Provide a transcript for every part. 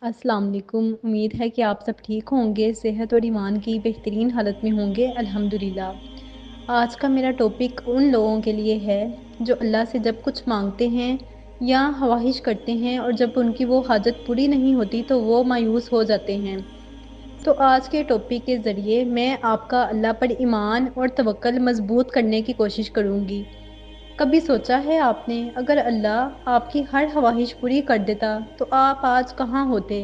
अस्सलाम वालेकुम। उम्मीद है कि आप सब ठीक होंगे, सेहत और ईमान की बेहतरीन हालत में होंगे अल्हम्दुलिल्लाह। आज का मेरा टॉपिक उन लोगों के लिए है जो अल्लाह से जब कुछ मांगते हैं या ख्वाहिश करते हैं और जब उनकी वो हाजत पूरी नहीं होती तो वो मायूस हो जाते हैं। तो आज के टॉपिक के ज़रिए मैं आपका अल्लाह पर ईमान और तवक्ल मज़बूत करने की कोशिश करूँगी। कभी सोचा है आपने अगर अल्लाह आपकी हर ख्वाहिश पूरी कर देता तो आप आज कहाँ होते?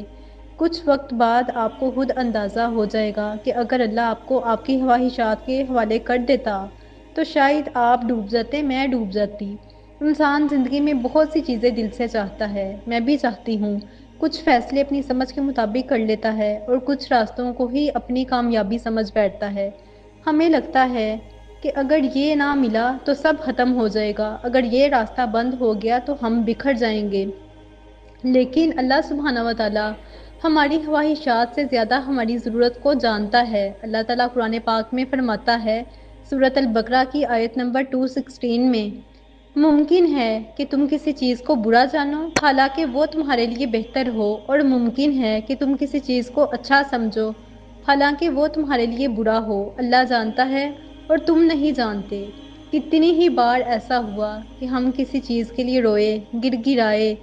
कुछ वक्त बाद आपको खुद अंदाज़ा हो जाएगा कि अगर अल्लाह आपको आपकी ख्वाहिशात के हवाले कर देता तो शायद आप डूब जाते, मैं डूब जाती। इंसान ज़िंदगी में बहुत सी चीज़ें दिल से चाहता है, मैं भी चाहती हूँ। कुछ फ़ैसले अपनी समझ के मुताबिक कर लेता है और कुछ रास्तों को ही अपनी कामयाबी समझ बैठता है। हमें लगता है कि अगर ये ना मिला तो सब ख़त्म हो जाएगा, अगर ये रास्ता बंद हो गया तो हम बिखर जाएंगे। लेकिन अल्लाह सुब्हाना व तआला हमारी ख्वाहिशात से ज़्यादा हमारी ज़रूरत को जानता है। अल्लाह ताला कुरान पाक में फरमाता है, सूरत अल-बकरा की आयत नंबर 216 में, मुमकिन है कि तुम किसी चीज़ को बुरा जानो हालांकि वो तुम्हारे लिए बेहतर हो, और मुमकिन है कि तुम किसी चीज़ को अच्छा समझो हालांकि वो तुम्हारे लिए बुरा हो। अल्लाह जानता है और तुम नहीं जानते। कितनी ही बार ऐसा हुआ कि हम किसी चीज़ के लिए रोए, गिड़गिड़ाए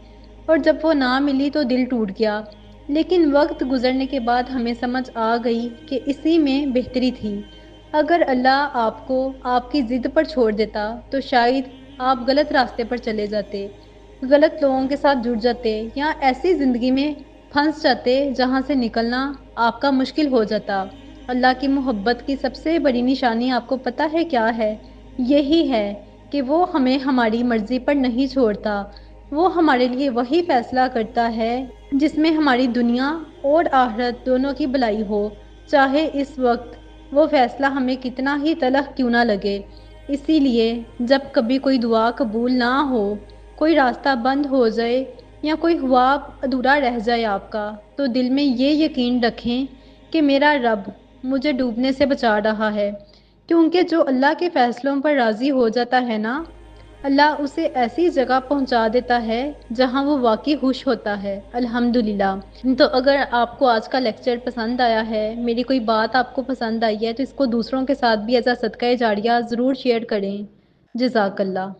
और जब वो ना मिली तो दिल टूट गया। लेकिन वक्त गुजरने के बाद हमें समझ आ गई कि इसी में बेहतरी थी। अगर अल्लाह आपको आपकी ज़िद पर छोड़ देता तो शायद आप गलत रास्ते पर चले जाते, गलत लोगों के साथ जुड़ जाते या ऐसी ज़िंदगी में फंस जाते जहाँ से निकलना आपका मुश्किल हो जाता। अल्लाह की मोहब्बत की सबसे बड़ी निशानी आपको पता है क्या है? यही है कि वो हमें हमारी मर्ज़ी पर नहीं छोड़ता। वो हमारे लिए वही फ़ैसला करता है जिसमें हमारी दुनिया और आखिरत दोनों की भलाई हो, चाहे इस वक्त वो फ़ैसला हमें कितना ही तलख क्यों ना लगे। इसीलिए जब कभी कोई दुआ कबूल ना हो, कोई रास्ता बंद हो जाए या कोई ख्वाब अधूरा रह जाए आपका, तो दिल में ये यकीन रखें कि मेरा रब मुझे डूबने से बचा रहा है। क्योंकि जो अल्लाह के फ़ैसलों पर राज़ी हो जाता है ना, अल्लाह उसे ऐसी जगह पहुंचा देता है जहां वो वाकई खुश होता है। अल्हम्दुलिल्लाह। तो अगर आपको आज का लेक्चर पसंद आया है, मेरी कोई बात आपको पसंद आई है, तो इसको दूसरों के साथ भी एज़ अ सदका जारिया ज़रूर शेयर करें। जज़ाकल्लाह।